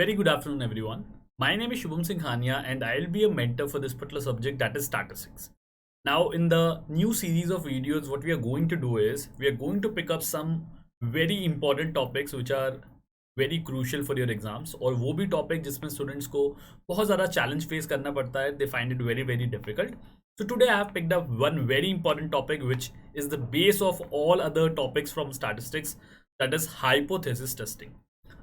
Very good afternoon, everyone. My name is Shubham Singhania, and I'll be a mentor for this particular subject, that is statistics. Now, in the new series of videos, what we are going to do is we are going to pick up some very important topics which are very crucial for your exams, और वो भी topic जिसमें students को बहुत ज़्यादा challenge face करना पड़ता है. They find it very very difficult. So today I have picked up one very important topic which is the base of all other topics from statistics, that is hypothesis testing.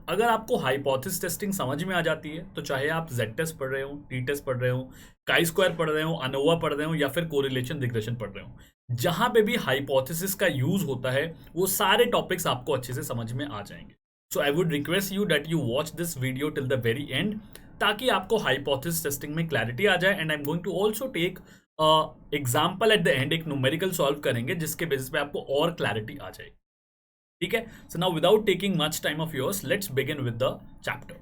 अगर आपको hypothesis testing समझ में आ जाती है तो चाहे आप Z test पढ़ रहे हो, टी टेस्ट पढ़ रहे हो, काई स्क्वायर पढ़ रहे हो, अनोवा पढ़ रहे हो या फिर कोरिलेशन रिग्रेशन पढ़ रहे हो, जहां पे भी हाइपोथेसिस का यूज होता है वो सारे टॉपिक्स आपको अच्छे से समझ में आ जाएंगे. So I would request you that you watch this video till the very end, ताकि आपको हाइपोथेसिस टेस्टिंग में क्लैरिटी आ जाए. And I am going to also take example at the end, एक न्यूमेरिकल सॉल्व करेंगे जिसके बेसिस पे आपको और क्लैरिटी आ जाएगी. ठीक है. So now without taking much time of yours, let's begin with the chapter.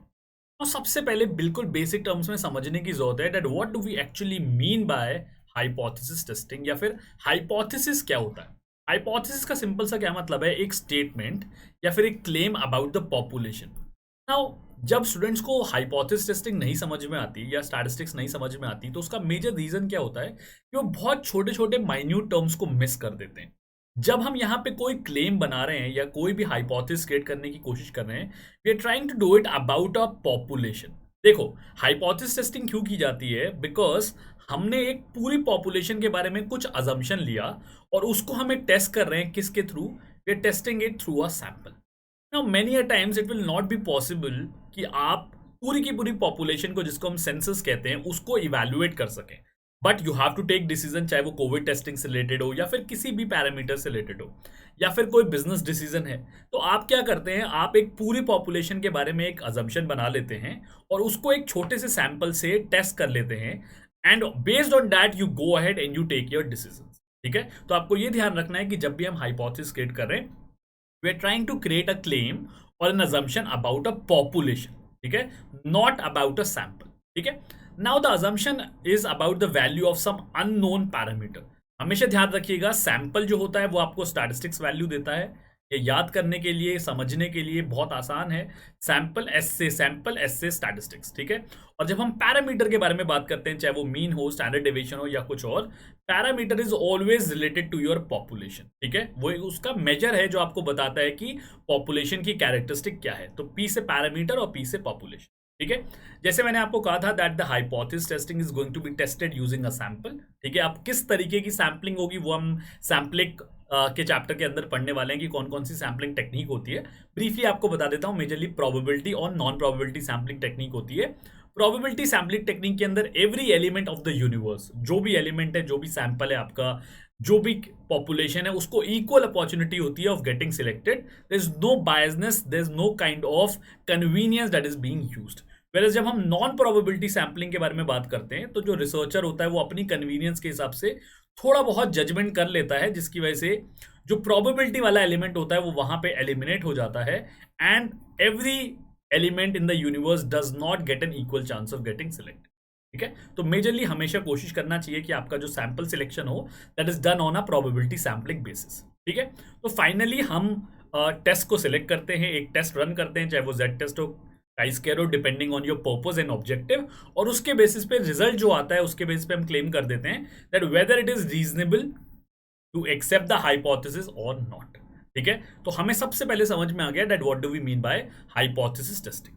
और सबसे पहले बिल्कुल बेसिक टर्म्स में समझने की जरूरत है that what do we actually mean by hypothesis testing, या फिर हाइपोथेसिस क्या होता है. हाइपोथेसिस का सिंपल सा क्या मतलब है, एक स्टेटमेंट या फिर एक claim about the population. Now जब स्टूडेंट्स को हाइपोथेसिस टेस्टिंग नहीं समझ में आती या स्टैटिस्टिक्स नहीं समझ में आती, तो उसका मेजर रीजन क्या होता है कि वो बहुत छोटे छोटे माइन्यूट टर्म्स को मिस कर देते हैं. जब हम यहाँ पे कोई क्लेम बना रहे हैं या कोई भी हाइपोथेसिस क्रिएट करने की कोशिश कर रहे हैं, we are trying to do it about a population. देखो, हाइपोथेसिस टेस्टिंग क्यों की जाती है, बिकॉज हमने एक पूरी पॉपुलेशन के बारे में कुछ अजम्पशन लिया और उसको हमें टेस्ट कर रहे हैं किसके through, we are testing it through a sample. Now many a times it will not be possible कि आप पूरी की पूरी पॉपुलेशन को, जिसको हम सेंसस कहते हैं, उसको इवैल्यूएट कर सकें. But you have to take decision, चाहे वो कोविड टेस्टिंग से रिलेटेड हो या फिर किसी भी पैरामीटर से रिलेटेड हो या फिर कोई बिजनेस डिसीजन है. तो आप क्या करते हैं, आप एक पूरी पॉपुलेशन के बारे में एक अजम्पशन बना लेते हैं और उसको एक छोटे से सैंपल से टेस्ट कर लेते हैं, and based on that you go ahead and you take your decision. ठीक है. तो आपको ये ध्यान रखना है कि जब भी हम हाइपोथेसिस क्रिएट कर रहे हैं, we are trying to create a claim or an assumption about a population. ठीक है. Not about a sample. ठीक है. Now the assumption is about the value of some unknown parameter. हमेशा ध्यान रखिएगा, सैंपल जो होता है वो आपको स्टैटिस्टिक्स वैल्यू देता है. ये याद करने के लिए, समझने के लिए बहुत आसान है. सैंपल एस से स्टैटिस्टिक्स. ठीक है. और जब हम पैरामीटर के बारे में बात करते हैं, चाहे वो मीन हो, स्टैंडर्ड डेविएशन हो या कुछ और, parameter is always related to your population. ठीक है. वो उसका मेजर है जो आपको बताता है कि पॉपुलेशन की कैरेक्टरिस्टिक क्या है. तो पी से पैरामीटर और पी से पॉपुलेशन. ठीक है. जैसे मैंने आपको कहा था that the hypothesis testing is going to be tested using a sample. ठीक है. अब किस तरीके की सैम्पलिंग होगी वो हम सैम्पलिंग के चैप्टर के अंदर पढ़ने वाले हैं कि कौन कौन सी सैम्पलिंग टेक्निक होती है. ब्रीफली आपको बता देता हूं, मेजरली प्रोबेबिलिटी और नॉन प्रोबेबिलिटी सैम्पलिंग टेक्निक होती है. प्रोबेबिलिटी सैम्पलिंग टेक्निक के अंदर every element of the universe, जो भी एलिमेंट है, जो भी सैंपल है आपका, जो भी पॉपुलेशन है, उसको इक्वल अपॉर्चुनिटी होती है of getting selected. There is no biasness, there is no kind of convenience that is being used. वैसे जब हम नॉन प्रोबेबिलिटी सैम्पलिंग के बारे में बात करते हैं, तो जो रिसर्चर होता है वो अपनी कन्वीनियंस के हिसाब से थोड़ा बहुत जजमेंट कर लेता है, जिसकी वजह से जो प्रोबेबिलिटी वाला एलिमेंट होता है वो वहां पे एलिमिनेट हो जाता है, and every element in the universe does not get an equal chance of getting selected. ठीक है. तो मेजरली हमेशा कोशिश करना चाहिए कि आपका जो सैंपल सिलेक्शन हो that is done on a probability sampling basis. ठीक है. तो फाइनली हम टेस्ट को सिलेक्ट करते हैं, एक टेस्ट रन करते हैं, चाहे वो जेड टेस्ट हो, काई-स्क्वायर हो, depending on your purpose and objective, और उसके बेसिस पे रिजल्ट जो आता है उसके बेसिस पे हम क्लेम कर देते हैं that whether it is reasonable to accept the hypothesis और नॉट. ठीक है. तो हमें सबसे पहले समझ में आ गया that what do we mean by hypothesis testing.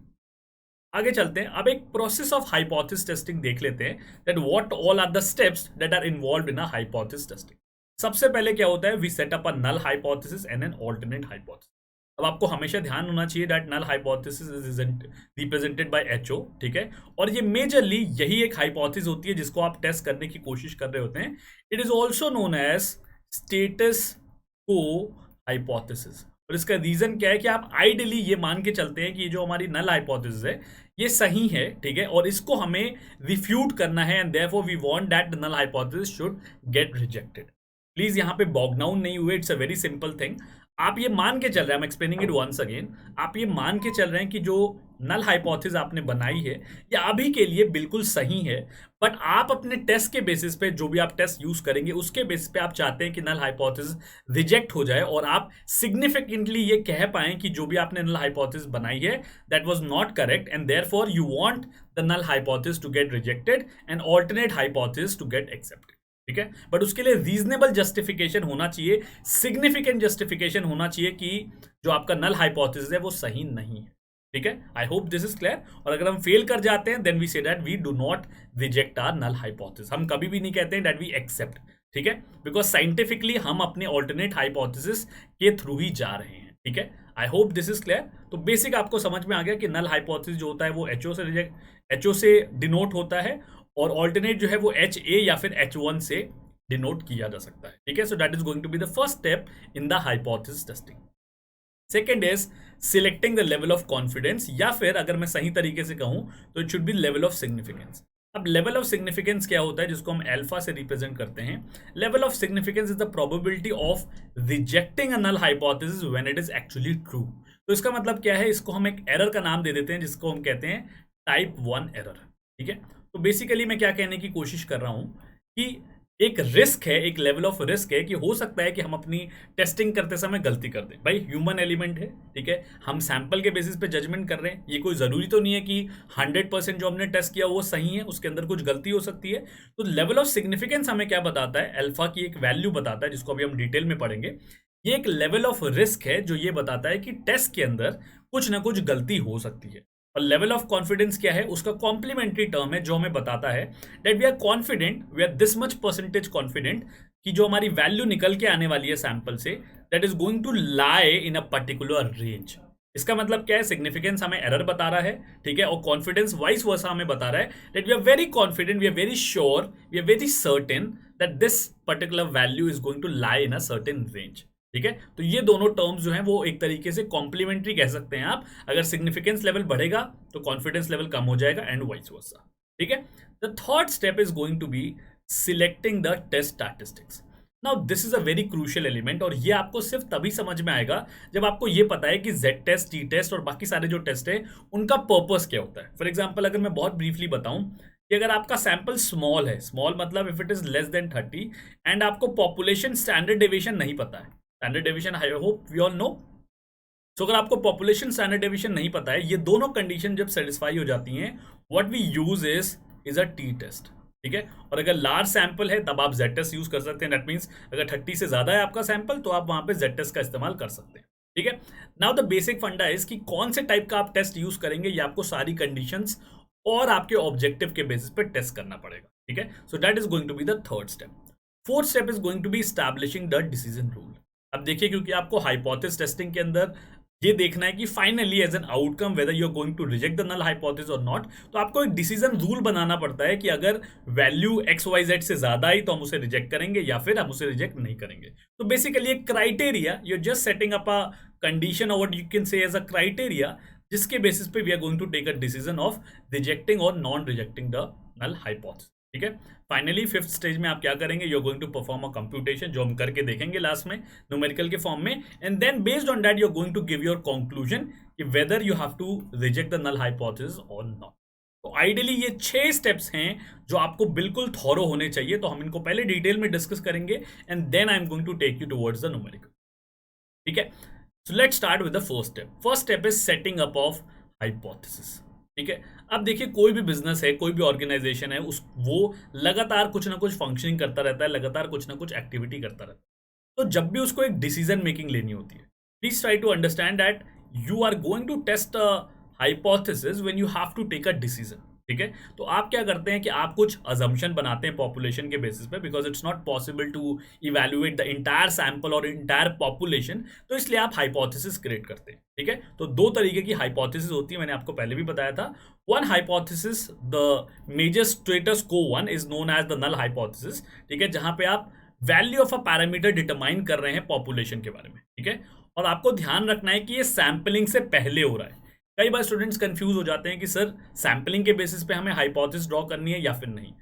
आगे चलते हैं. अब एक प्रोसेस ऑफ हाइपोथेसिस टेस्टिंग देख लेते हैं that what all are the steps that are involved in a hypothesis testing. सबसे पहले क्या होता है, we set up a null hypothesis and an alternate hypothesis. अब आपको हमेशा ध्यान होना चाहिए that null hypothesis is represented by HO. ठीक है. और ये मेजरली यही एक हाइपोथेसिस होती है जिसको आप टेस्ट करने की कोशिश कर रहे होते हैं. It is also known as status quo hypothesis. और इसका रीजन क्या है कि आप आइडियली ये मान के चलते हैं कि ये जो हमारी नल हाइपोथेसिस है ये सही है. ठीक है. और इसको हमें रिफ्यूट करना है, and therefore we want that the null hypothesis should get rejected. Please यहाँ पे बॉग डाउन नहीं हुए, it's a very simple thing. आप ये मान के चल रहे हैं, I am explaining it once again, आप ये मान के चल रहे हैं कि जो नल हाइपोथेसिस आपने बनाई है ये अभी के लिए बिल्कुल सही है, बट आप अपने टेस्ट के बेसिस पे, जो भी आप टेस्ट यूज करेंगे उसके बेसिस पे आप चाहते हैं कि नल हाइपोथेसिस रिजेक्ट हो जाए और आप सिग्निफिकेंटली ये कह पाएं कि जो भी आपने नल हाइपोथेसिस बनाई है that was not correct, and therefore you want the null hypothesis to get rejected and alternate hypothesis to get accepted. ठीक है, बट उसके लिए रीजनेबल जस्टिफिकेशन होना चाहिए, सिग्निफिकेंट जस्टिफिकेशन होना चाहिए कि जो आपका नल हाइपोथेसिस है वो सही नहीं है। ठीक है, I hope this is clear. और अगर हम फेल कर जाते हैं then we say that we do not reject our null hypothesis, हम कभी भी नहीं कहते हैं दैट वी एक्सेप्ट। ठीक है, बिकॉज साइंटिफिकली हम अपने ऑल्टरनेट हाइपोथेसिस के थ्रू ही जा रहे हैं। ठीक है, I hope this is clear. तो बेसिक आपको समझ में आ गया कि नल हाइपोथेसिस जो होता है वो एचओ से डिनोट होता है, और ऑल्टरनेट जो है वो एच ए या फिर H1 से डिनोट किया जा सकता है। ठीक है, so that is going to be the first step in the hypothesis testing. Second is selecting the level of confidence, या फिर अगर मैं सही तरीके से कहूं तो it should be level of significance. अब लेवल ऑफ सिग्निफिकेंस क्या होता है, जिसको हम अल्फा से रिप्रेजेंट करते हैं। Level of significance is the probability of rejecting a null hypothesis when it is actually true. तो इसका मतलब क्या है, इसको हम एक एरर का नाम दे देते हैं जिसको हम कहते हैं टाइप 1 एरर। ठीक है, तो बेसिकली मैं क्या कहने की कोशिश कर रहा हूं कि एक रिस्क है, एक लेवल ऑफ रिस्क है कि हो सकता है कि हम अपनी टेस्टिंग करते समय गलती कर दें। भाई ह्यूमन एलिमेंट है, ठीक है, हम सैंपल के बेसिस पे जजमेंट कर रहे हैं, ये कोई ज़रूरी तो नहीं है कि 100% जो हमने टेस्ट किया वो सही है, उसके अंदर कुछ गलती हो सकती है। तो लेवल ऑफ सिग्निफिकेंस हमें क्या बताता है, अल्फा की एक वैल्यू बताता है जिसको अभी हम डिटेल में पढ़ेंगे। ये एक लेवल ऑफ रिस्क है जो ये बताता है कि टेस्ट के अंदर कुछ ना कुछ गलती हो सकती है। और लेवल ऑफ कॉन्फिडेंस क्या है, उसका कॉम्प्लीमेंट्री टर्म है जो हमें बताता है that we are confident, we are this much percentage confident कि जो हमारी वैल्यू निकल के आने वाली है सैंपल से that is going to lie in a particular range. इसका मतलब क्या है, सिग्निफिकेंस हमें एरर बता रहा है, ठीक है, और कॉन्फिडेंस वाइस वर्सा हमें बता रहा है that we are very confident, we are very sure, we are very certain that this particular value is going to lie in a certain range. ठीक है, तो ये दोनों टर्म्स जो हैं वो एक तरीके से कॉम्प्लीमेंट्री कह सकते हैं आप। अगर सिग्निफिकेंस लेवल बढ़ेगा तो कॉन्फिडेंस लेवल कम हो जाएगा एंड वाइस वर्सा। ठीक है, the third step is going to be selecting the test statistics. Now this is a very crucial element, और ये आपको सिर्फ तभी समझ में आएगा जब आपको ये पता है कि जेड टेस्ट, टी टेस्ट और बाकी सारे जो टेस्ट है उनका पर्पस क्या होता है। फॉर एग्जाम्पल अगर मैं बहुत ब्रीफली बताऊं कि अगर आपका सैंपल स्मॉल है, स्मॉल मतलब if it is less than 30 and आपको पॉपुलेशन स्टैंडर्ड डेविएशन नहीं पता है, standard deviation I hope we all know. So अगर आपको पॉपुलेशन स्टैंडर्ड डेविएशन नहीं पता है, ये दोनों कंडीशन जब सेटिस्फाई हो जाती हैं, what we use is a t test. ठीक है, और अगर लार्ज सैंपल है तब आप जेड टेस्ट यूज कर सकते हैं। दैट मीन्स अगर 30 से ज्यादा है आपका सैंपल तो आप वहां पे जेड टेस्ट का इस्तेमाल कर सकते हैं। ठीक है, नाउ द बेसिक फंडा इज कि कौन से टाइप का आप टेस्ट यूज करेंगे, ये आपको सारी कंडीशंस और आपके ऑब्जेक्टिव के बेसिस पे टेस्ट करना पड़ेगा। ठीक है, so that is going to be the third step. Fourth step is going to be establishing the decision rule. अब देखिए, क्योंकि आपको हाइपोथेसिस टेस्टिंग के अंदर ये देखना है कि finally as an outcome whether you are going to reject the null hypothesis और नॉट, तो आपको एक डिसीजन रूल बनाना पड़ता है कि अगर वैल्यू XYZ से ज्यादा आई तो हम उसे रिजेक्ट करेंगे या फिर हम उसे रिजेक्ट नहीं करेंगे। तो बेसिकली एक criteria, you are just setting up a condition or what you can say as a criteria जिसके बेसिस पे we are going to take a decision of rejecting or non rejecting the null hypothesis. ठीक है, finally fifth stage में आप क्या करेंगे, you are going to perform a computation जो हम करके देखेंगे लास्ट में न्यूमेरिकल के फॉर्म में, and then based on that you are going to give your conclusion कि whether you have to reject the null hypothesis और नॉट। तो आइडियली ये 6 स्टेप्स हैं जो आपको बिल्कुल थॉरो होने चाहिए, तो हम इनको पहले डिटेल में डिस्कस करेंगे and then I am going to take you towards the numerical. ठीक है, so let's start with the first step. First step is setting up of hypothesis. ठीक है, अब देखिए कोई भी बिजनेस है, कोई भी ऑर्गेनाइजेशन है, उस वो लगातार कुछ ना कुछ फंक्शनिंग करता रहता है, लगातार कुछ ना कुछ एक्टिविटी करता रहता है। तो जब भी उसको एक डिसीजन मेकिंग लेनी होती है, please try to understand that you are going to test a hypothesis when you have to take a decision. ठीक है, तो आप क्या करते हैं कि आप कुछ अजम्पशन बनाते हैं पॉपुलेशन के बेसिस पे, because it's not possible to evaluate the entire sample और इंटायर पॉपुलेशन, तो इसलिए आप हाइपोथेसिस क्रिएट करते हैं। ठीक है, तो 2 तरीके की हाइपोथेसिस होती है, मैंने आपको पहले भी बताया था। One hypothesis, the major status को one is known as the null hypothesis. ठीक है, जहां पे आप value of a parameter determine कर रहे हैं पॉपुलेशन के बारे में। ठीक है, और आपको ध्यान रखना है कि ये सैंपलिंग से पहले हो रहा है। कई बार स्टूडेंट्स कंफ्यूज हो जाते हैं कि सर सैंपलिंग के बेसिस पे हमें हाइपोथेसिस ड्रॉ करनी है या फिर नहीं।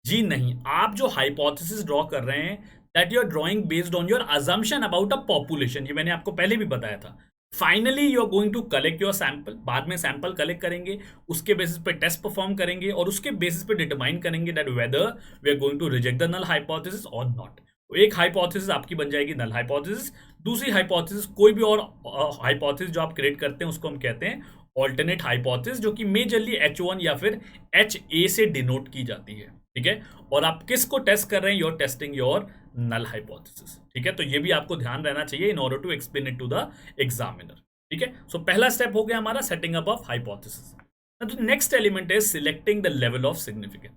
जी नहीं, आप जो हाइपोथेसिस ड्रॉ कर रहे हैं that you are drawing based on your assumption about a population. ये मैंने आपको पहले भी बताया था। Finally you are going to collect your sample, बाद में सैंपल कलेक्ट करेंगे, उसके बेसिस पे टेस्ट परफॉर्म करेंगे और उसके बेसिस पे डिटरमाइन करेंगे that whether we are going to reject the null hypothesis और नॉट। एक हाइपोथेसिस आपकी बन जाएगी नल हाइपोथेसिस, दूसरी हाइपोथेसिस कोई भी और हाइपोथेसिस जो आप क्रिएट करते हैं उसको हम कहते हैं ऑल्टरनेट हाइपोथेसिस, जो कि मेजरली H1 या फिर HA से डिनोट की जाती है। ठीक है, और आप किसको टेस्ट कर रहे हैं? Your testing your null hypothesis. ठीक है, तो ये भी आपको ध्यान रहना चाहिए in order to explain it to the examiner. ठीक है, सो पहला स्टेप हो गया हमारा सेटिंग अप ऑफ हाइपोथेसिस। तो next element is selecting the level of significance.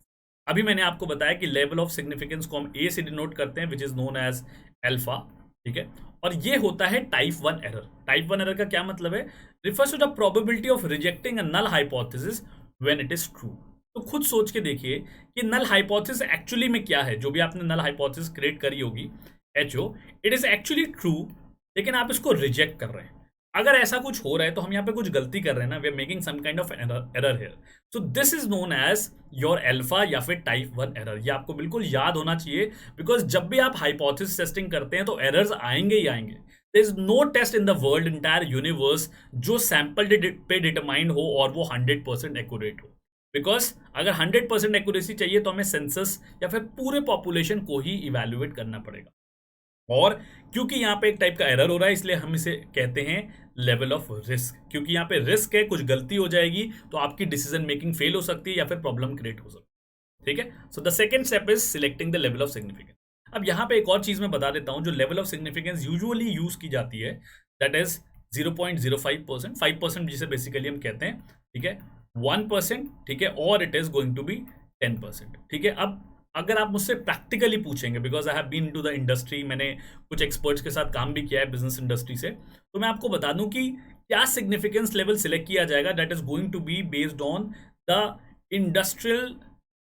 अभी मैंने आपको बताया कि लेवल ऑफ सिग्निफिकेंस को हम ए से डिनोट करते हैं which is known as alpha. ठीक है, और ये होता है टाइप 1 एरर। टाइप 1 एरर का क्या मतलब है? Refers to the probability of rejecting a null hypothesis when it is true. तो खुद सोच के देखिए कि नल हाइपोथेसिस एक्चुअली में क्या है। जो भी आपने नल हाइपोथेसिस क्रिएट करी होगी HO, it is actually true, लेकिन आप इसको रिजेक्ट कर रहे हैं। अगर ऐसा कुछ हो रहा है तो हम यहाँ पे कुछ गलती कर रहे हैं ना, we are making some kind of error here. So this is known as your alpha या फिर टाइप 1 एरर। ये आपको बिल्कुल याद होना चाहिए, बिकॉज जब भी आप हाइपोथेसिस टेस्टिंग करते हैं तो एरर्स आएंगे ही आएंगे। There is no test in the world entire universe जो सैंपल पे डिटरमाइंड हो और वो 100% एक्यूरेट हो। बिकॉज अगर 100% एक्यूरेसी चाहिए तो हमें सेंसस या फिर पूरे पॉपुलेशन को ही इवेल्युएट करना पड़ेगा। और क्योंकि यहाँ पे एक टाइप का एरर हो रहा है इसलिए हम इसे कहते हैं लेवल ऑफ रिस्क, क्योंकि यहाँ पे रिस्क है कुछ गलती हो जाएगी तो आपकी डिसीजन मेकिंग फेल हो सकती है या फिर प्रॉब्लम क्रिएट हो सकती है। ठीक है, so the second step is selecting the level of significance. अब यहाँ पे एक और चीज मैं बता देता हूँ जो level of significance usually use की जाती है, दैट इज 0.05%, 5% जिसे बेसिकली हम कहते हैं। ठीक है, 1%, ठीक है, और it is going to be 10%। ठीक है, अब अगर आप मुझसे प्रैक्टिकली पूछेंगे, because I have been to the industry, मैंने कुछ एक्सपर्ट्स के साथ काम भी किया है बिजनेस इंडस्ट्री से, तो मैं आपको बता दूं कि क्या सिग्निफिकेंस लेवल सिलेक्ट किया जाएगा। That is going to be based on the industrial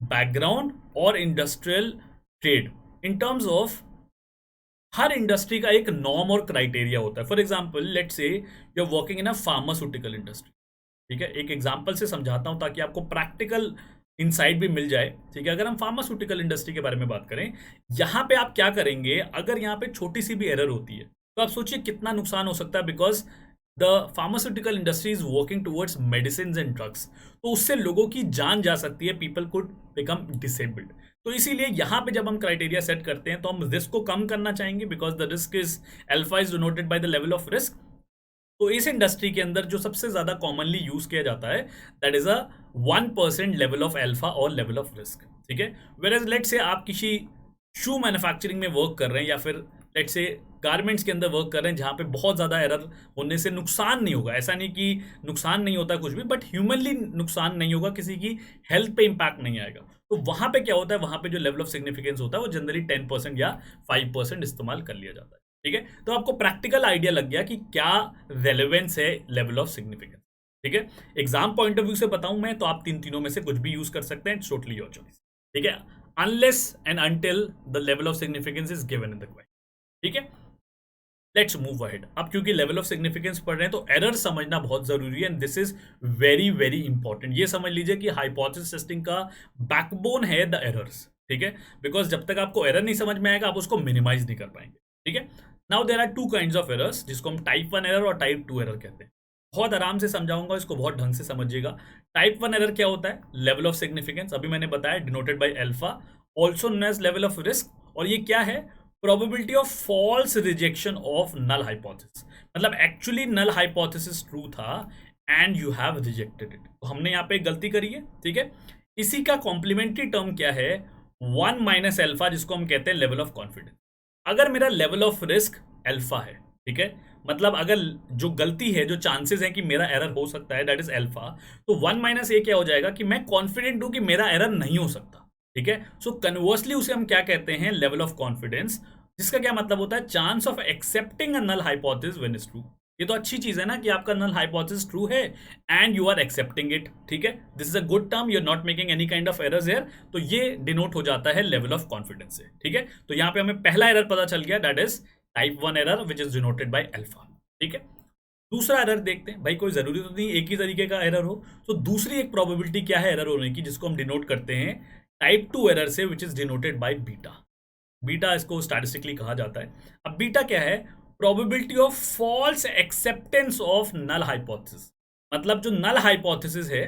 background और industrial trade. In terms of हर इंडस्ट्री का एक नॉर्म और क्राइटेरिया होता है। For example let say you are working in a pharmaceutical industry. ठीक है, एक एग्जाम्पल से समझाता हूं ताकि आपको प्रैक्टिकल इनसाइट भी मिल जाए। ठीक है, अगर हम फार्मास्यूटिकल इंडस्ट्री के बारे में बात करें, यहाँ पे आप क्या करेंगे? अगर यहाँ पे छोटी सी भी एरर होती है तो आप सोचिए कितना नुकसान हो सकता है, because the pharmaceutical industry is working towards medicine and drugs, तो उससे लोगों की जान जा सकती है, पीपल कुड बिकम डिसेबल्ड। तो इसीलिए यहाँ पे जब हम क्राइटेरिया सेट करते हैं तो हम रिस्क को कम करना चाहेंगे, because the risk is alpha is denoted by the level of risk. तो इस इंडस्ट्री के अंदर जो सबसे ज्यादा कॉमनली यूज किया जाता है that is a 1% level of alpha और लेवल ऑफ रिस्क। ठीक है, वेयर लेट से आप किसी शू मैन्युफैक्चरिंग में वर्क कर रहे हैं या फिर लेट से गारमेंट्स के अंदर वर्क कर रहे हैं जहाँ पे बहुत ज़्यादा एरर होने से नुकसान नहीं होगा। ऐसा नहीं कि नुकसान नहीं होता कुछ भी, बट ह्यूमनली नुकसान नहीं होगा, किसी की हेल्थ पे इम्पैक्ट नहीं आएगा। तो वहाँ पे क्या होता है? वहाँ पे जो लेवल ऑफ सिग्निफिकेंस होता है वो जनरली 10% या 5% इस्तेमाल कर लिया जाता है। ठीक है, तो आपको प्रैक्टिकल आइडिया लग गया कि क्या रेलेवेंस है लेवल ऑफ सिग्निफिकेंस। ठीक है, एग्जाम पॉइंट ऑफ व्यू से बताऊं मैं तो आप तीनों में से कुछ भी यूज कर सकते हैं, इट्स टोटली योर चॉइस। ठीक है, unless and until the level of significance is given in the question. ठीक है, लेट्स मूव अहेड। अब क्योंकि लेवल ऑफ सिग्निफिकेंस पढ़ रहे हैं तो एरर समझना बहुत जरूरी है, and this is very very important. ये समझ लीजिए कि हाइपोथेसिस टेस्टिंग का बैकबोन है द एरर्स। ठीक है, बिकॉज जब तक आपको एरर नहीं समझ में आएगा आप उसको मिनिमाइज नहीं कर पाएंगे। ठीक है, now there are two kinds of errors जिसको हम टाइप 1 एरर और टाइप 2 एरर कहते हैं। बहुत आराम से समझाऊंगा, इसको बहुत ढंग से समझिएगा। टाइप 1 एरर क्या होता है? लेवल ऑफ सिग्निफिकेंस, अभी मैंने बताया, denoted by alpha, also known as level of risk. और ये क्या है? Probability of false rejection of null hypothesis. मतलब एक्चुअली नल हाइपोथेसिस ट्रू था and you have rejected it, तो हमने यहाँ पे गलती करी है। ठीक है, इसी का कॉम्प्लीमेंट्री टर्म क्या है? 1 माइनस अल्फा, जिसको हम कहते हैं लेवल ऑफ कॉन्फिडेंस। अगर मेरा लेवल ऑफ रिस्क अल्फा है, ठीक है, मतलब अगर जो गलती है, जो चांसेस हैं कि मेरा एरर हो सकता है, दैट इज अल्फा, तो 1 माइनस ए क्या हो जाएगा कि मैं कॉन्फिडेंट हूं कि मेरा एरर नहीं हो सकता। ठीक है, सो कन्वर्सली उसे हम क्या कहते हैं? लेवल ऑफ कॉन्फिडेंस, जिसका क्या मतलब होता है? Chance of accepting a null hypothesis when is true. ये तो अच्छी चीज है ना कि आपका नल हाइपोथेसिस ट्रू है and you are accepting it. ठीक है, this is a good term, you are not making any kind of errors here, तो ये डिनोट हो जाता है लेवल ऑफ कॉन्फिडेंस से। ठीक है, तो यहाँ पे हमें पहला एरर पता चल गया, that is type 1 error which is denoted by alpha. ठीक है, दूसरा एरर देखते हैं। भाई कोई जरूरी तो नहीं एक ही तरीके का एरर हो, तो दूसरी एक प्रोबेबिलिटी क्या है एरर होने की, जिसको हम डिनोट करते हैं टाइप 2 एरर से, which is denoted by beta. Beta इसको स्टैटिस्टिकली कहा जाता है। अब बीटा क्या है? Probability of false acceptance of null hypothesis. मतलब जो नल हाइपोथेसिस है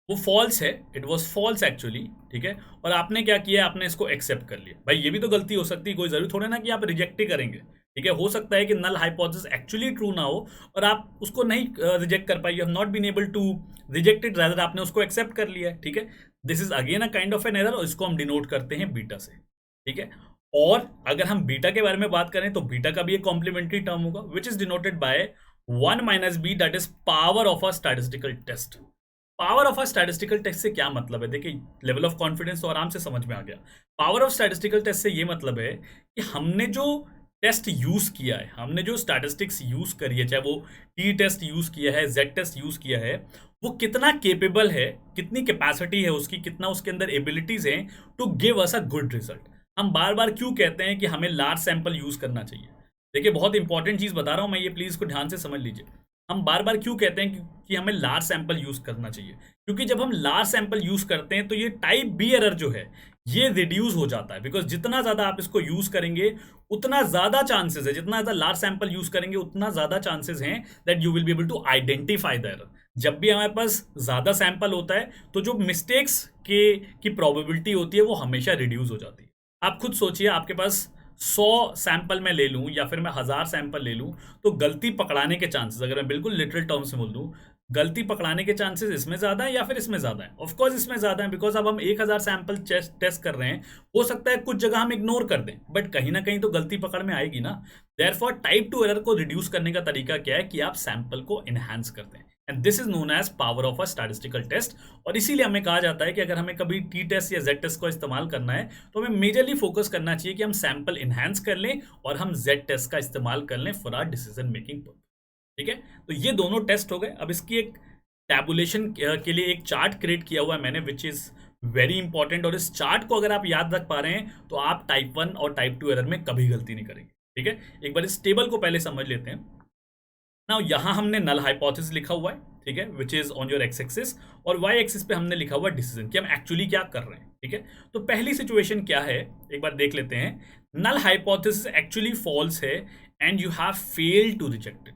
वो फॉल्स है, इट वॉज फॉल्स एक्चुअली, ठीक है, और आपने क्या किया, आपने इसको एक्सेप्ट कर लिया। भाई ये भी तो गलती हो सकती है, कोई जरूरी थोड़ा ना कि आप रिजेक्ट ही करेंगे, ठीक है। हो सकता है कि नल हाइपोथेसिस एक्चुअली ट्रू ना हो और आप उसको नहीं रिजेक्ट कर पाए, you have not been able to reject it, rather आपने उसको एक्सेप्ट कर लिया है, ठीक है। This is again a kind of an error और इसको हम डिनोट करते हैं बीटा से, ठीक है। और अगर हम बीटा के बारे में बात करें तो बीटा का भी एक कॉम्प्लीमेंट्री टर्म होगा which is denoted by 1 minus B, that is power of a statistical test. Power of a statistical test से क्या मतलब है? देखिए, लेवल ऑफ कॉन्फिडेंस तो आराम से समझ में आ गया। पावर ऑफ स्टैटिस्टिकल टेस्ट से ये मतलब है कि हमने जो टेस्ट यूज किया है, हमने जो स्टैटिस्टिक्स यूज करी है, चाहे वो टी टेस्ट यूज किया है, जेड टेस्ट यूज किया है, वो कितना केपेबल है, कितनी कैपेसिटी है उसकी, कितना उसके अंदर एबिलिटीज हैं to give us a good result. हम बार बार क्यों कहते हैं कि हमें लार्ज सैंपल यूज करना चाहिए? देखिए, बहुत इंपॉर्टेंट चीज बता रहा हूं मैं, ये प्लीज को ध्यान से समझ लीजिए। हम बार बार क्यों कहते हैं कि हमें लार्ज सैंपल यूज करना चाहिए? क्योंकि जब हम लार्ज सैंपल यूज करते हैं तो ये टाइप बी एरर जो है ये रिड्यूस हो जाता है, बिकॉज जितना ज्यादा आप इसको यूज करेंगे उतना ज्यादा चांसेस है, जितना ज्यादा लार्ज सैंपल यूज करेंगे उतना ज्यादा चांसेस हैं that you will be able to identify the error. जब भी हमारे पास ज्यादा सैंपल होता है तो जो मिस्टेक्स के की प्रोबेबिलिटी होती है वो हमेशा रिड्यूस हो जाती है। आप खुद सोचिए, आपके पास 100 सैंपल मैं ले लूं या फिर मैं 1000 सैंपल ले लूं तो गलती पकड़ाने के चांसेस, अगर मैं बिल्कुल लिटरल टर्म्स में बोल दूं, गलती पकड़ाने के चांसेस इसमें ज्यादा है या फिर इसमें ज्यादा है? ऑफ कोर्स इसमें ज्यादा है, बिकॉज अब हम 1000 सैंपल टेस्ट कर रहे हैं, हो सकता है कुछ जगह हम इग्नोर कर दें बट कहीं ना कहीं तो गलती पकड़ में आएगी ना। देयरफॉर टाइप 2 एरर को रिड्यूस करने का तरीका क्या है कि आप सैंपल को एनहांस कर दें, and this is known as power of a statistical test. और इसीलिए हमें कहा जाता है कि अगर हमें कभी टी टेस्ट या जेड टेस्ट को इस्तेमाल करना है तो हमें मेजरली फोकस करना चाहिए कि हम सैंपल इनहैंस कर लें और हम जेड टेस्ट का इस्तेमाल कर लें for our decision making purpose, ठीक है। तो ये दोनों टेस्ट हो गए। अब इसकी एक टैबुलेशन के लिए एक चार्ट क्रिएट किया हुआ है मैंने, विच इज वेरी इंपॉर्टेंट, और इस चार्ट को अगर आप याद रख पा रहे हैं तो आप टाइप 1 और टाइप 2 एरर में कभी गलती नहीं करेंगे, ठीक है। एक बार इस टेबल को पहले समझ लेते हैं ना। यहाँ हमने नल हाइपोथेसिस लिखा हुआ है, ठीक है, which is on your x axis, और वाई एक्सिस पे हमने लिखा हुआ डिसीजन कि हम एक्चुअली क्या कर रहे हैं, ठीक है। तो पहली सिचुएशन क्या है एक बार देख लेते हैं। नल हाइपोथेसिस एक्चुअली फॉल्स है and you have failed to reject it.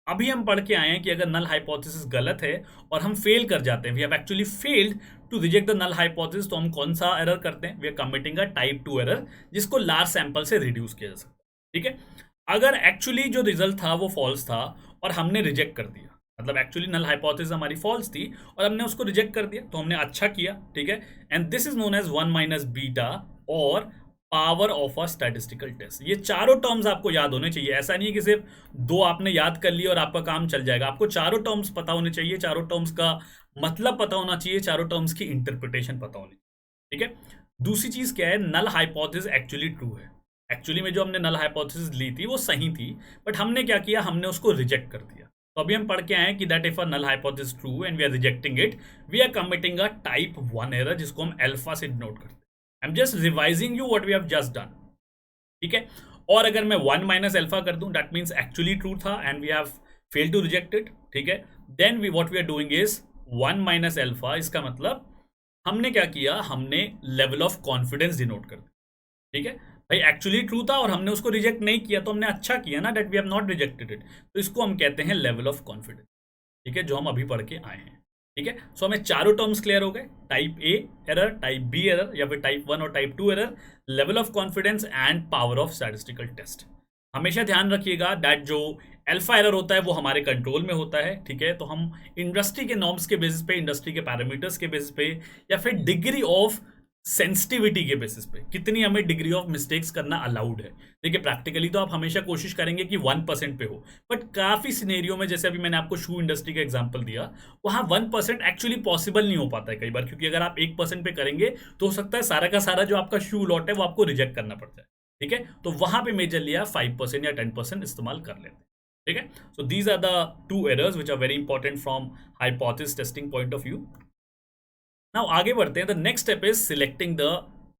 अभी हम पढ़ के आए हैं कि अगर नल हाइपोथेसिस गलत है और हम फेल कर जाते हैं, we have actually failed to reject the null hypothesis, तो हम कौन सा एरर करते हैं? We are committing a type 2 error, जिसको लार्ज सैंपल से रिड्यूस किया जा सकता है, ठीक है। अगर एक्चुअली जो रिजल्ट था वो फॉल्स था और हमने रिजेक्ट कर दिया, मतलब एक्चुअली नल हाइपोथेसिस हमारी फॉल्स थी और हमने उसको रिजेक्ट कर दिया, तो हमने अच्छा किया, ठीक है। And this is known as 1 minus beta or power of a statistical test. ये चारों टर्म्स आपको याद होने चाहिए। ऐसा नहीं है कि सिर्फ दो आपने याद कर लिया और आपका काम चल जाएगा, आपको चारों टर्म्स पता होने चाहिए, चारों टर्म्स का मतलब पता होना चाहिए, चारों टर्म्स की इंटरप्रिटेशन पता होनी चाहिए, ठीक है। दूसरी चीज क्या है? नल हाइपोथेसिस एक्चुअली ट्रू है। एक्चुअली में जो हमने नल हाइपोथेसिस ली थी वो सही थी, बट हमने क्या किया, हमने उसको रिजेक्ट कर दिया। तो अभी हम पढ़ के आए कि that if a null hypothesis true and we are rejecting it, we are committing a type 1 error, जिसको हम अल्फा से डिनोट करते हैं। I am just revising you what we have just done, ठीक है। और अगर मैं 1 माइनस अल्फा कर दूं, दैट मीन्स एक्चुअली ट्रू था and we have fail to reject it, ठीक है। Then we what we are doing is 1 minus alpha, इसका मतलब हमने क्या किया, हमने लेवल ऑफ कॉन्फिडेंस डिनोट कर दिया, ठीक है। भाई एक्चुअली ट्रू था और हमने उसको रिजेक्ट नहीं किया तो हमने अच्छा किया ना, that we have not rejected it, तो इसको हम कहते हैं लेवल ऑफ कॉन्फिडेंस, ठीक है, जो हम अभी पढ़ के आए हैं, ठीक है। सो हमें चारों टर्म्स क्लियर हो गए, type A error, type B error या फिर टाइप 1 और type 2 error, level of confidence and power of statistical test. हमेशा ध्यान रखिएगा दैट जो अल्फा एरर होता है वो हमारे कंट्रोल में होता है, ठीक है। तो हम इंडस्ट्री के नॉर्म्स के बेसिस पे, इंडस्ट्री के पैरामीटर्स के बेसिस पे या फिर डिग्री ऑफ सेंसिटिविटी के बेसिस पे कितनी हमें डिग्री ऑफ मिस्टेक्स करना अलाउड है। देखिए, प्रैक्टिकली तो आप हमेशा कोशिश करेंगे कि 1% पे हो, बट काफी सिनेरियो में, जैसे अभी मैंने आपको शू इंडस्ट्री का एग्जांपल दिया, वहां 1% एक्चुअली पॉसिबल नहीं हो पाता है कई बार, क्योंकि अगर आप 1% पे करेंगे तो हो सकता है सारा का सारा जो आपका शू लॉट है वो आपको रिजेक्ट करना पड़ता है, ठीक है। तो वहां पे मेजरली आप 5% या 10% इस्तेमाल कर लेते हैं, ठीक है। So these are the 2 errors which are very important from hypothesis testing point of view. Now आगे बढ़ते हैं। The next step is selecting the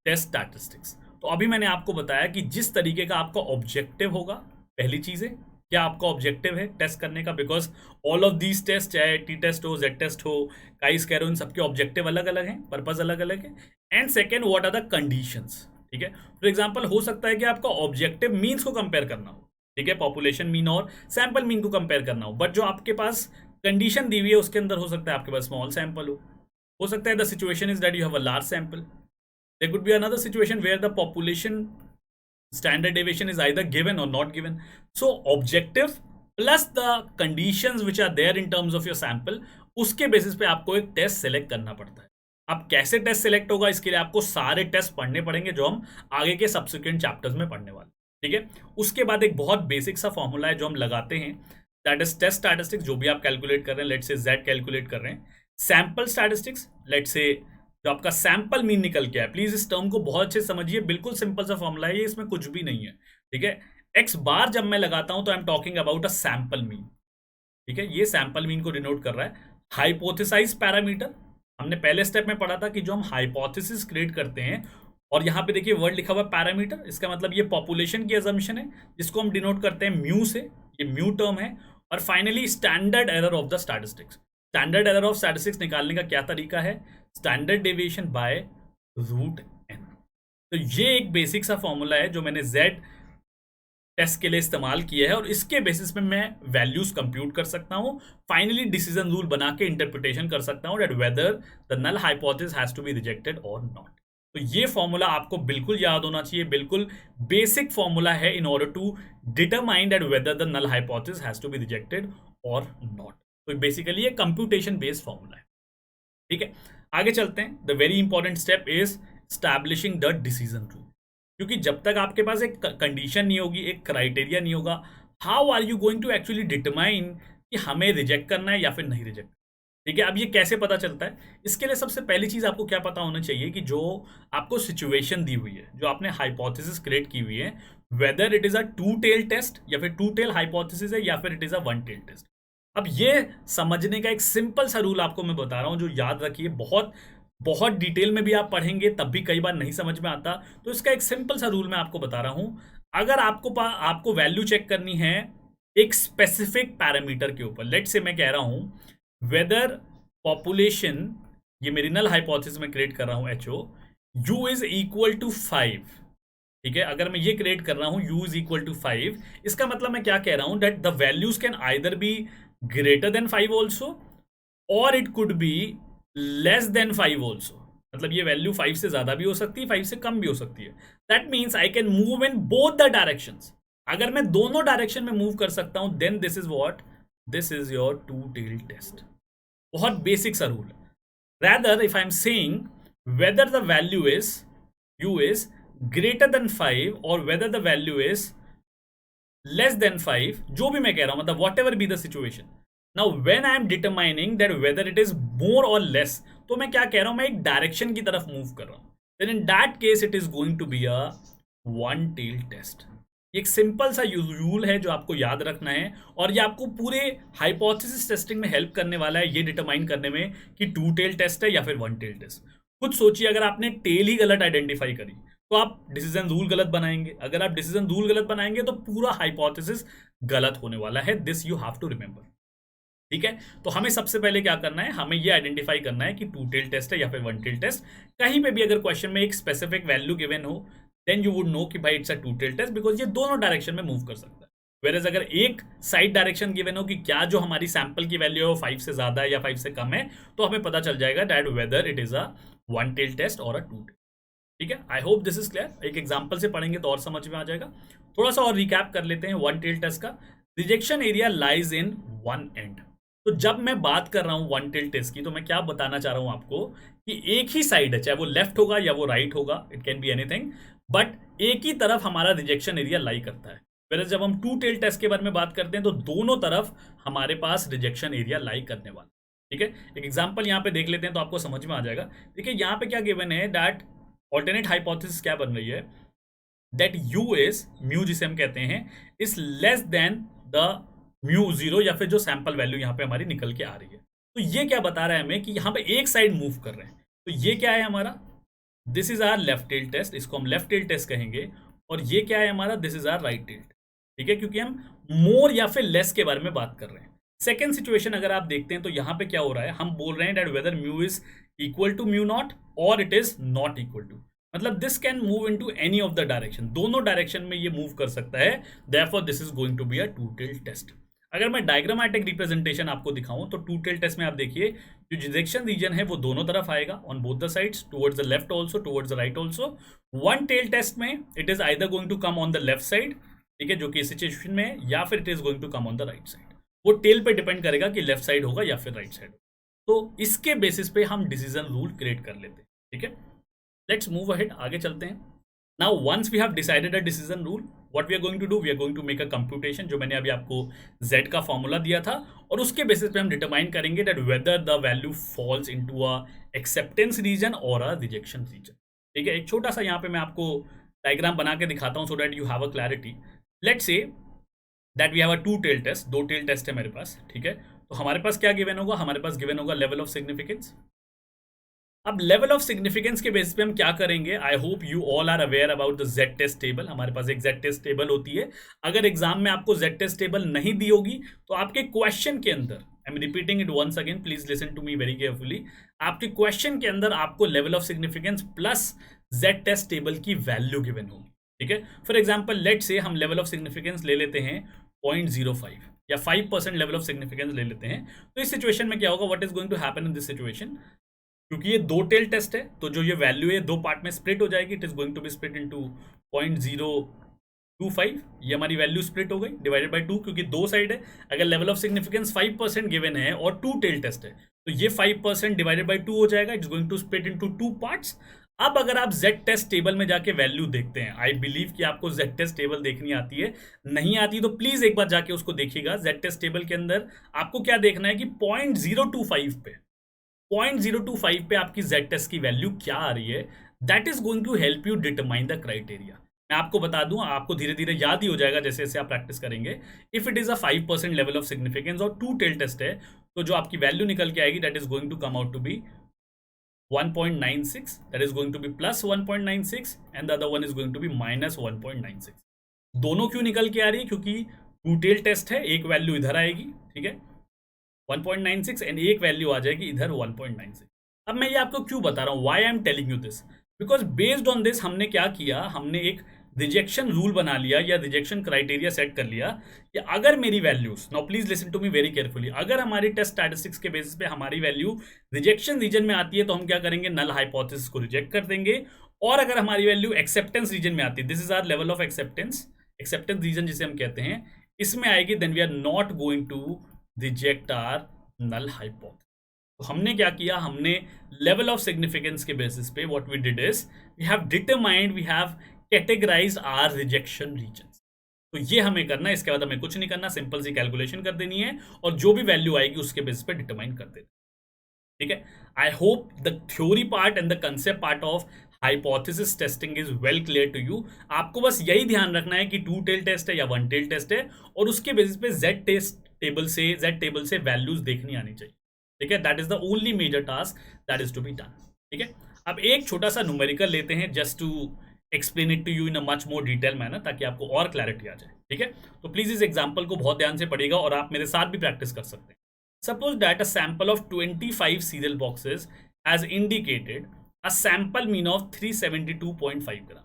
test statistics. तो अभी मैंने आपको बताया कि जिस तरीके का आपका ऑब्जेक्टिव होगा, पहली चीज है क्या आपका ऑब्जेक्टिव है टेस्ट करने का, because all of these test, चाहे टी टेस्ट हो, जेड टेस्ट हो, काइस कह रहे हो, इन सबके ऑब्जेक्टिव अलग अलग हैं, पर्पज अलग अलग है। And second, what are the conditions, ठीक है। फॉर एग्जाम्पल हो सकता है कि आपका ऑब्जेक्टिव मीन्स को कंपेयर करना हो, ठीक है, पॉपुलेशन मीन और सैंपल मीन को कंपेयर करना हो, बट जो आपके पास कंडीशन दी हुई है उसके अंदर हो सकता है आपके पास स्मॉल सैंपल हो सकता है the situation is that you have a large sample, there could be another situation where the population standard deviation is either given or not given. So objective plus the conditions which are there in terms of your sample, उसके basis पे आपको एक test select करना पड़ता है। अब कैसे test select होगा, इसके लिए आपको सारे टेस्ट पढ़ने पड़ेंगे जो हम आगे के सब्सिक्वेंट चैप्टर्स में पढ़ने वाले, ठीक है। उसके बाद एक बहुत बेसिक सा फॉर्मूला है जो हम लगाते हैं, दैट इज टेस्ट स्टैटिस्टिक्स। जो भी आप कैलकुलेट कर रहे हैं, लेट्स से Z कैलकुलेट कर रहे हैं, सैंपल स्टैटिस्टिक्स, लेट्स से जो आपका सैंपल मीन निकल के है, प्लीज इस टर्म को बहुत अच्छे से समझिए, बिल्कुल सिंपल सा फॉर्मूला है ये, इसमें कुछ भी नहीं है, ठीक है। एक्स बार जब मैं लगाता हूं तो I am talking about a sample mean, ठीक है, ये सैंपल मीन को डिनोट कर रहा है। हाइपोथेसाइज पैरामीटर, हमने पहले स्टेप में पढ़ा था कि जो हम हाइपोथेसिस क्रिएट करते हैं, और यहाँ पे देखिए वर्ड लिखा हुआ है पैरामीटर, इसका मतलब ये पॉपुलेशन की अजम्पशन है जिसको हम डिनोट करते हैं म्यू से, ये म्यू टर्म है। और finally standard error of the statistics. Standard error of statistics निकालने का क्या तरीका है, standard deviation by root N. तो ये एक बेसिक सा फॉर्मूला है जो मैंने Z टेस्ट के लिए इस्तेमाल किया है, और इसके बेसिस पे मैं वैल्यूज कंप्यूट कर सकता हूं, फाइनली डिसीजन रूल बना के इंटरप्रिटेशन कर सकता हूं that whether the null hypothesis has to be rejected और नॉट। तो ये फॉर्मूला आपको बिल्कुल याद होना चाहिए, बिल्कुल बेसिक फॉर्मूला है in order to determine that whether the null hypothesis has to be rejected और नॉट। तो बेसिकली ये कंप्यूटेशन बेस्ड फॉर्मूला है, ठीक है। आगे चलते हैं। The very important step is establishing the decision rule, क्योंकि जब तक आपके पास एक कंडीशन नहीं होगी, एक क्राइटेरिया नहीं होगा, how are you going to actually determine कि हमें रिजेक्ट करना है या फिर नहीं रिजेक्ट, ठीक है। अब ये कैसे पता चलता है, इसके लिए सबसे पहली चीज आपको क्या पता होना चाहिए कि जो आपको सिचुएशन दी हुई है, जो आपने हाइपोथेसिस क्रिएट की हुई है, whether it is a two tail test या फिर टू टेल हाइपोथेसिस है या फिर it is a one tail test. अब ये समझने का एक सिंपल सा रूल आपको मैं बता रहा हूं जो याद रखिए, बहुत बहुत डिटेल में भी आप पढ़ेंगे तब भी कई बार नहीं समझ में आता, तो इसका एक सिंपल सा रूल मैं आपको बता रहा हूं। अगर आपको वैल्यू चेक करनी है एक स्पेसिफिक पैरामीटर के ऊपर, लेट से मैं कह रहा हूं वेदर पॉपुलेशन, ये मेरी नल हाइपोथेसिस में क्रिएट कर रहा हूं HO, U is equal to 5, ठीक है। अगर मैं ये क्रिएट कर रहा हूं U इज इक्वल टू 5, इसका मतलब मैं क्या कह रहा हूं, that the values can either be greater than 5 also और it could be less than 5 also. मतलब ये वैल्यू 5 से ज्यादा भी हो सकती है, 5 से कम भी हो सकती है। That means I can move in both the directions. अगर मैं दोनों डायरेक्शन में मूव कर सकता हूं, then this is what, this is your two tail test. बहुत बेसिक सा रूल है। Rather if I am saying whether the value is U is greater than 5 or whether the value is less than 5, जो भी मैं कह रहा हूं, मतलब whatever be the situation, now when I am determining that whether it is more or less, तो मैं क्या कह रहा हूं, मैं एक डायरेक्शन की तरफ मूव कर रहा हूं, then in that case it is going to be a one tail test। एक सिंपल सा रूल है जो आपको याद रखना है, और ये आपको पूरे हाइपोथेसिस टेस्टिंग में हेल्प करने वाला है ये डिटरमाइन करने में कि टू टेल टेस्ट है या फिर वन टेल टेस्ट। खुद सोचिए, अगर आपने टेल ही गलत आइडेंटिफाई करी तो आप डिसीजन रूल गलत बनाएंगे, अगर आप डिसीजन रूल गलत बनाएंगे तो पूरा हाइपोथेसिस गलत होने वाला है। This you have to remember, ठीक है। तो हमें सबसे पहले क्या करना है, हमें ये आइडेंटिफाई करना है कि टू टेल टेस्ट है या फिर वन टेल टेस्ट। कहीं पे भी अगर क्वेश्चन में एक स्पेसिफिक वैल्यू गिवन हो, देन यू वुड नो कि भाई it's a two tail test, because ये दोनों डायरेक्शन में मूव कर सकता है। वेरएज अगर एक साइड डायरेक्शन गिवन हो कि क्या जो हमारी सैंपल की वैल्यू है वो 5 से ज्यादा है या 5 से कम है, तो हमें पता चल जाएगा that whether it is a one tail test और अ टू टेल, ठीक है। I hope this is clear. एक एग्जांपल से पढ़ेंगे तो और समझ में आ जाएगा। थोड़ा सा और रिकैप कर लेते हैं वन टेल टेस्ट का। Rejection area lies in one and. तो जब मैं बात कर रहा हूं वन टेल टेस्ट की, तो मैं क्या बताना चाह रहा हूं आपको कि एक ही साइड है, चाहे वो लेफ्ट होगा या वो राइट होगा, it can be anything, but एक ही तरफ हमारा रिजेक्शन एरिया लाई करता है। वैसे जब हम टू टेल टेस्ट के बारे में बात करते हैं तो दोनों तरफ हमारे पास रिजेक्शन एरिया लाई करने वाला, ठीक है। एक एग्जांपल यहाँ पे देख लेते हैं तो आपको समझ में आ जाएगा। देखिए यहाँ पे क्या गिवन है, दैट ऑल्टरनेट हाइपोथेसिस क्या बन रही है, दैट U इज म्यू जिसे हम कहते हैं is less then the mu 0 या फिर जो सैंपल वैल्यू यहाँ पे हमारी निकल के आ रही है। तो ये क्या बता रहा है हमें कि यहाँ पे एक साइड मूव कर रहे हैं। तो ये क्या है हमारा, this is our left tail test, इसको हम लेफ्ट टेल टेस्ट कहेंगे। और ये क्या है हमारा, this is our right tail, ठीक है, क्योंकि हम मोर या फिर लेस के बारे में बात कर रहे हैं। सेकेंड सिचुएशन अगर आप देखते हैं तो यहाँ पे क्या हो रहा है, हम बोल रहे हैं that whether mu is equal to mu not और it is not equal to. मतलब this can move into any of the direction, दोनों डायरेक्शन में ये मूव कर सकता है, therefore this is going to be a two tail test. अगर मैं डायग्रामेटिक रिप्रेजेंटेशन आपको दिखाऊं तो टू टेल टेस्ट में आप देखिए जो डिजेक्शन रीजन है वो दोनों तरफ आएगा, on both the sides, towards the left also, towards the right also. One tail test में it is either going to come on the left side, ठीक है, जो कि इस सिचुएशन में है, या फिर it is going to come on the right side. वो टेल पे डिपेंड करेगा कि लेफ्ट साइड होगा या फिर राइट साइड। तो इसके बेसिस पे हम डिसीजन रूल क्रिएट कर लेते हैं, ठीक है। लेट्स मूव अहेड, आगे चलते हैं। Now once we have decided a decision rule, what we are going to do, we are going to make a computation, जो मैंने अभी आपको z का फॉर्मूला दिया था, और उसके बेसिस पे हम डिटरमाइन करेंगे that whether the value falls into a acceptance region और अ रिजेक्शन रीजन, ठीक है। एक छोटा सा यहाँ पे मैं आपको डायग्राम बना के दिखाता हूँ so that you have a clarity. Let's say that we have a two tail test, दो टेल टेस्ट है मेरे पास, ठीक है। तो हमारे पास क्या गिवन होगा, हमारे पास गिवन होगा लेवल ऑफ सिग्निफिकेंस। अब लेवल ऑफ सिग्निफिकेंस के बेसिस पे हम क्या करेंगे, I hope you all are aware about the Z test table. हमारे पास एक जेड टेस्ट टेबल होती है। अगर एग्जाम में आपको जेड टेस्ट टेबल नहीं दी होगी तो आपके क्वेश्चन के अंदर, I am repeating it once again, please listen to me very carefully, आपके क्वेश्चन के अंदर आपको level of significance plus Z test table की वैल्यू गिवन होगी, ठीक है। फॉर एग्जाम्पल लेट से हम लेवल ऑफ सिग्निफिकेंस ले लेते हैं 0.05 या 5% लेवल ऑफ सिग्निफिकेंस ले लेते हैं। तो इस सिचुएशन में क्या होगा, what is going to happen in this situation, क्योंकि ये दो टेल टेस्ट है तो जो ये वैल्यू है दो पार्ट में स्प्लिट हो जाएगी, it is going to be split into 0.025, ये हमारी वैल्यू स्प्लिट हो गई डिवाइडेड बाय 2, क्योंकि दो साइड है। अगर लेवल ऑफ सिग्निफिकेंस 5% गिवन है और टू टेल टेस्ट है तो ये 5% डिवाइडेड बाय 2 हो जाएगा, it's going to split into two parts. अब अगर आप जेड टेस्ट टेबल में जाके वैल्यू देखते हैं, आई बिलीव कि आपको जेड टेस्ट टेबल देखनी आती है, नहीं आती तो प्लीज एक बार जाके उसको देखिएगा। जेड टेस्ट टेबल के अंदर आपको क्या देखना है कि 0.025 पे 0.025 पे आपकी जेड टेस्ट की वैल्यू क्या आ रही है, that is going to help you determine the criteria. मैं आपको बता दूं, आपको धीरे धीरे याद ही हो जाएगा जैसे जैसे आप प्रैक्टिस करेंगे। If it is a 5% level of significance और टू टेल टेस्ट है तो जो आपकी वैल्यू निकल के आएगी that is going to come out to be 1.96, that is going to be plus 1.96 and the other one is going to be minus 1.96। दोनों क्यों निकल के आ रही है, क्योंकि टू टेल टेस्ट है, एक वैल्यू इधर आएगी, ठीक है 1.96 एंड एक वैल्यू आ जाएगी इधर 1.96। अब मैं ये आपको क्यों बता रहा हूँ, why I am telling you this, because based on this हमने क्या किया, हमने एक रिजेक्शन रूल बना लिया या रिजेक्शन क्राइटेरिया सेट कर लिया कि अगर मेरी values, now please listen to me very carefully, अगर हमारी टेस्ट स्टैटिस्टिक्स के बेसिस पे हमारी वैल्यू रिजेक्शन रीजन में आती है तो हम क्या करेंगे, नल हाइपोथेसिस को रिजेक्ट कर देंगे। और अगर हमारी वैल्यू एक्सेप्टेंस रीजन में आती है, this is our level of acceptance, acceptance region जिसे हम कहते हैं, इसमें आएगी, then we are not going to reject our null hypothesis. तो हमने क्या किया, हमने लेवल ऑफ सिग्निफिकेंस के बेसिस पे what we did is we have determined, we have categorise our rejection region. तो ये हमें करना है, इसके बाद हमें कुछ नहीं करना, सिंपल सी कैलकुलेशन कर देनी है और जो भी वैल्यू आएगी उसके बेसिस पे डिटरमाइन कर देना, ठीक है। I hope the theory part and the concept part of hypothesis testing is well clear to you. आपको बस यही ध्यान रखना है कि टू टेल टेस्ट है या वन टेल टेस्ट है और उसके बेसिस पे जेड टेबल से वैल्यूज देखनी आनी चाहिए, ठीक है। That is the only major task that is to be done, ठीक है। अब एक छोटा सा न्यूमेरिकल लेते हैं just to explain it to you in a much more detail manner, ताकि आपको और क्लैरिटी आ जाए, ठीक है। तो प्लीज इस एग्जांपल को बहुत ध्यान से पढ़िएगा और आप मेरे साथ भी प्रैक्टिस कर सकते हैं। Suppose that a sample of 25 serial boxes has indicated a sample mean of 372.5 ग्राम,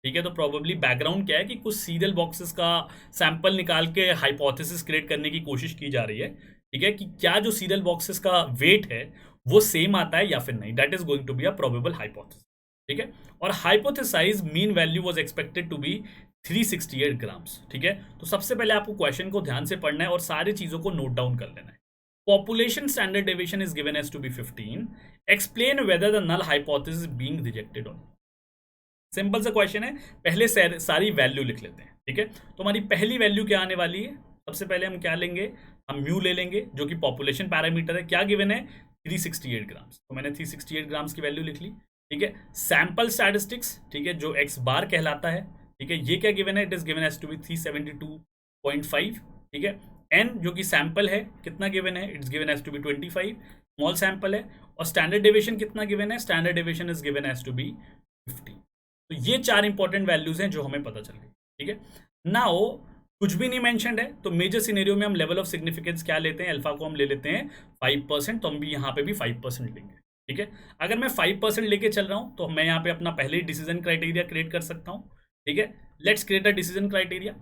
ठीक है। तो प्रोबेबली बैकग्राउंड क्या है कि कुछ सीरियल बॉक्सेस का सैंपल निकाल के हाइपोथेसिस क्रिएट करने की कोशिश की जा रही है, ठीक है, कि क्या जो सीरियल बॉक्सेस का वेट है वो सेम आता है या फिर नहीं, that is going to be a probable hypothesis, ठीक है। और hypothesise mean value was expected to be 368 grams, ठीक है। तो सबसे पहले आपको क्वेश्चन को ध्यान से पढ़ना है और सारी चीजों को नोट डाउन कर लेना है। Population standard deviation is given as to be 15, explain whether the null hypothesis being rejected और, सिंपल सा क्वेश्चन है, पहले सारी वैल्यू लिख लेते हैं, ठीक है। तो हमारी पहली वैल्यू क्या आने वाली है, सबसे पहले हम क्या लेंगे, हम म्यू ले लेंगे जो कि पॉपुलेशन पैरामीटर है, क्या गिवन है 368 ग्राम्स, तो मैंने 368 ग्राम्स की वैल्यू लिख ली, ठीक है। सैंपल स्टैटिस्टिक्स, ठीक है, जो एक्स बार कहलाता है, ठीक है, ये क्या गिवन है, it is given as to be 372.5, ठीक है। एन जो कि सैंपल है कितना गिवन है, it's given as to be 25, small sample है। और स्टैंडर्ड डेविएशन कितना गिवन है, standard deviation is given as to be 50। तो ये चार इंपॉर्टेंट वैल्यूज हैं जो हमें पता चल गई, ठीक है। नाउ कुछ भी नहीं मेंशन्ड है तो मेजर सिनेरियो में हम लेवल ऑफ सिग्निफिकेंस क्या लेते हैं, अल्फा को हम ले लेते हैं 5%, तो हम भी यहाँ पे भी 5% लेंगे, ठीक है, अगर मैं 5% लेके चल रहा हूँ तो मैं यहाँ पे अपना पहले ही डिसीजन क्राइटेरिया क्रिएट कर सकता हूँ। ठीक है, let's create a decision criteria.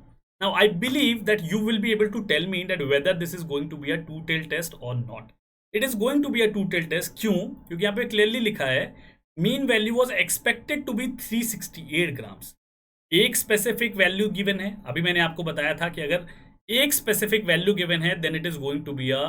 Now I believe that you will be able to tell me that whether this is going to be a two tail test और not. It is going to be a two tail test. क्यों? क्योंकि यहाँ पे clearly लिखा है mean value was expected to be 368 grams. एक specific value given है, अभी मैंने आपको बताया था कि अगर एक स्पेसिफिक वैल्यू गिवन है then it is going to be a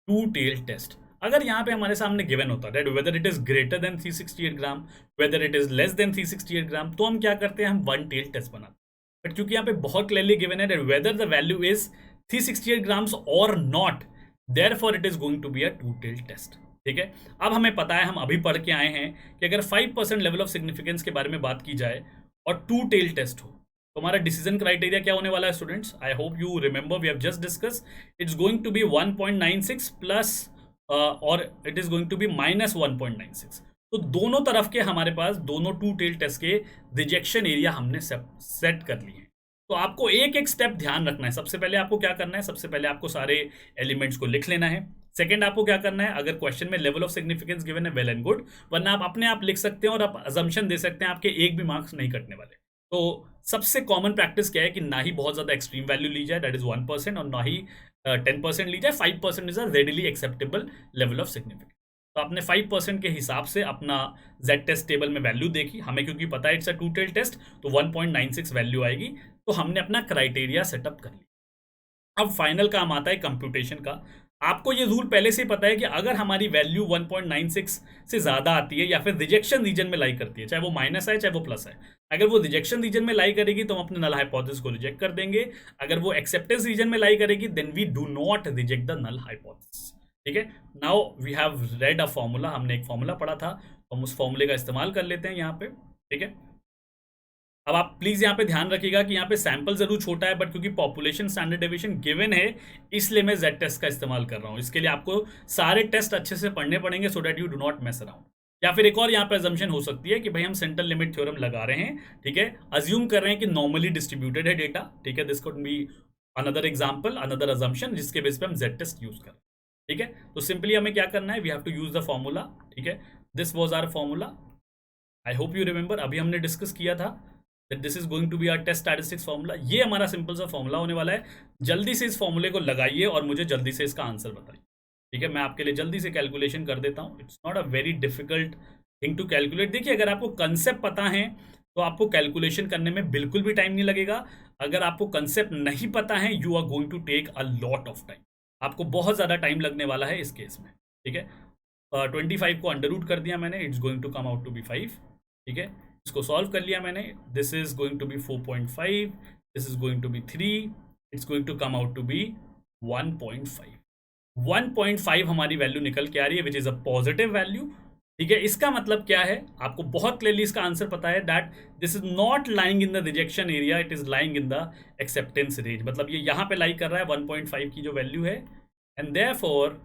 two tail test. अगर यहाँ पे हमारे सामने गिवन होता है whether it is greater than 368 gram, whether it is less than 368 gram, तो हम क्या करते हैं, हम वन टेल टेस्ट बनाते हैं। बट क्योंकि यहाँ पे बहुत क्लियरली गिवन है whether the value is 368 grams और not, therefore it is going to be a two tail test. ठीक है, अब हमें पता है, हम अभी पढ़ के आए हैं कि अगर 5% लेवल ऑफ सिग्निफिकेंस के बारे में बात की जाए और टू टेल टेस्ट हो तो हमारा डिसीजन क्राइटेरिया क्या होने वाला है students? I hope you remember, we have just discuss, it's going to be 1.96 plus और it is going to be -1.96। तो दोनों तरफ के हमारे पास दोनों टू टेल टेस्ट के रिजेक्शन एरिया हमने सेट कर लिए हैं। तो आपको एक एक स्टेप ध्यान रखना है। सबसे पहले आपको क्या करना है, सबसे पहले आपको सारे एलिमेंट्स को लिख लेना है। सेकंड आपको क्या करना है, अगर क्वेश्चन में लेवल ऑफ सिग्निफिकेंस गिवन है वेल एंड गुड, वरना आप अपने आप लिख सकते हैं और आप अजम्पशन दे सकते हैं, आपके एक भी मार्क्स नहीं कटने वाले। तो सबसे कॉमन प्रैक्टिस क्या है कि ना ही बहुत ज़्यादा एक्सट्रीम वैल्यू ली जाए, दैट इज 1%, और ना ही 10% ली जाए। 5% is a readily acceptable level of significance. तो आपने 5% के हिसाब से अपना जेड टेस्ट टेबल में वैल्यू देखी, हमें क्योंकि पता है it's a two tail test, तो 1.96 वैल्यू आएगी। तो हमने अपना क्राइटेरिया सेटअप कर लिया। अब फाइनल काम आता है कंप्यूटेशन का। आपको ये रूल पहले से ही पता है कि अगर हमारी वैल्यू 1.96 से ज़्यादा आती है या फिर रिजेक्शन रीजन में लाई करती है, चाहे वो माइनस है चाहे वो प्लस है, अगर वो रिजेक्शन रीजन में लाई करेगी तो हम अपने नल हाइपोथेसिस को रिजेक्ट कर देंगे। अगर वो एक्सेप्टेंस रीजन में लाई करेगी then we do not reject the null hypothesis. ठीक है, now we have read a formula, हमने एक फॉर्मूला पढ़ा था, तो हम उस फॉर्मूले का इस्तेमाल कर लेते हैं यहाँ पे। ठीक है, अब आप प्लीज यहाँ पे ध्यान रखिएगा कि यहाँ पे सैंपल जरूर छोटा है, बट क्योंकि पॉपुलेशन स्टैंडर्ड डेविएशन गिवन है इसलिए मैं जेड टेस्ट का इस्तेमाल कर रहा हूँ। इसके लिए आपको सारे टेस्ट अच्छे से पढ़ने पड़ेंगे सो that you do not mess around. या फिर एक और यहाँ पे अजम्पशन हो सकती है कि भाई हम सेंट्रल लिमिट थ्योरम लगा रहे हैं, ठीक है, अज्यूम कर रहे हैं कि नॉर्मली डिस्ट्रीब्यूटेड है डेटा। ठीक है, this could be another example, another assumption जिसके बेस पे हम जेड टेस्ट यूज करें। ठीक है, तो सिंपली हमें क्या करना है, we have to use the formula. ठीक है, this was our formula, I hope you remember, अभी हमने डिस्कस किया था that this is going to be our test statistics formula। ये हमारा सिंपल सा फॉर्मूला होने वाला है। जल्दी से इस फॉर्मूले को लगाइए और मुझे जल्दी से इसका आंसर बताइए। ठीक है, मैं आपके लिए जल्दी से कैलकुलेशन कर देता हूँ। It's not a very difficult thing to calculate. देखिए, अगर आपको कंसेप्ट पता है तो आपको कैलकुलेशन करने में बिल्कुल भी टाइम नहीं लगेगा। अगर आपको कंसेप्ट नहीं पता है you are going to take a lot of time, आपको बहुत ज़्यादा टाइम लगने वाला है इस केस में। ठीक है, 25 को अंडर रूट कर दिया मैंने, it's going to come out to be 5। ठीक है, इसको सॉल्व कर लिया मैंने, this is going to be 4.5, this is going to be 3, it's going to come out to be 1.5। 1.5 हमारी वैल्यू निकल के आ रही है which is a positive value. ठीक है, इसका मतलब क्या है, आपको बहुत क्लियरली इसका आंसर पता है that this is not lying in the rejection area, it is lying in the acceptance range. मतलब ये यहाँ पे लाई कर रहा है 1.5 की जो वैल्यू है, एंड देयरफॉर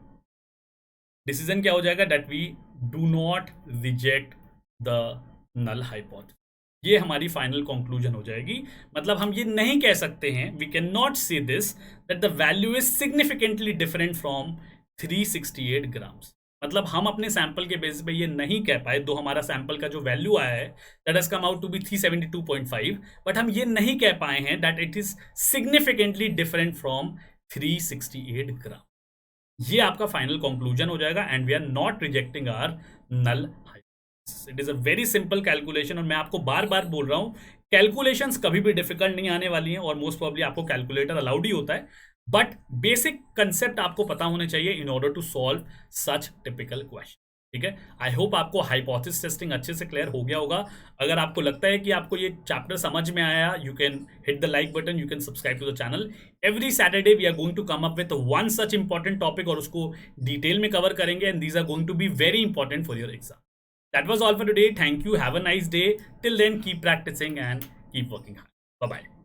डिसीजन क्या हो जाएगा, that we do not reject the null hypothesis. ये हमारी फाइनल कंक्लूजन हो जाएगी। मतलब हम ये नहीं कह सकते हैं, वी कैन नॉट से this that the value is significantly different from 368 grams. मतलब हम अपने सैंपल के बेसिस पे ये नहीं कह पाए, दो हमारा सैंपल का जो वैल्यू आया है that has come out to be 372.5, but हम ये नहीं कह पाए हैं that it is significantly different from 368 gram. ये आपका फाइनल कंक्लूजन हो जाएगा and we are not rejecting our null hypothesis. It is a very simple calculation, और मैं आपको बार बार बोल रहा हूँ कैलकुलेशंस कभी भी डिफिकल्ट नहीं आने वाली हैं, और मोस्ट प्रोबेबली आपको कैलकुलेटर अलाउड ही होता है, बट बेसिक कंसेप्ट आपको पता होने चाहिए in order to solve such typical question. ठीक है, आई होप आपको हाइपोथेसिस टेस्टिंग अच्छे से क्लियर हो गया होगा। अगर आपको लगता है कि आपको ये चैप्टर समझ में आया, you can hit the like button, you can subscribe to the channel. Every Saturday we are going to come up with one such important topic, और उसको डिटेल में कवर करेंगे, and these are going to be very important for your exam. That was all for today. Thank you. Have a nice day. Till then, keep practicing and keep working hard. Bye-bye.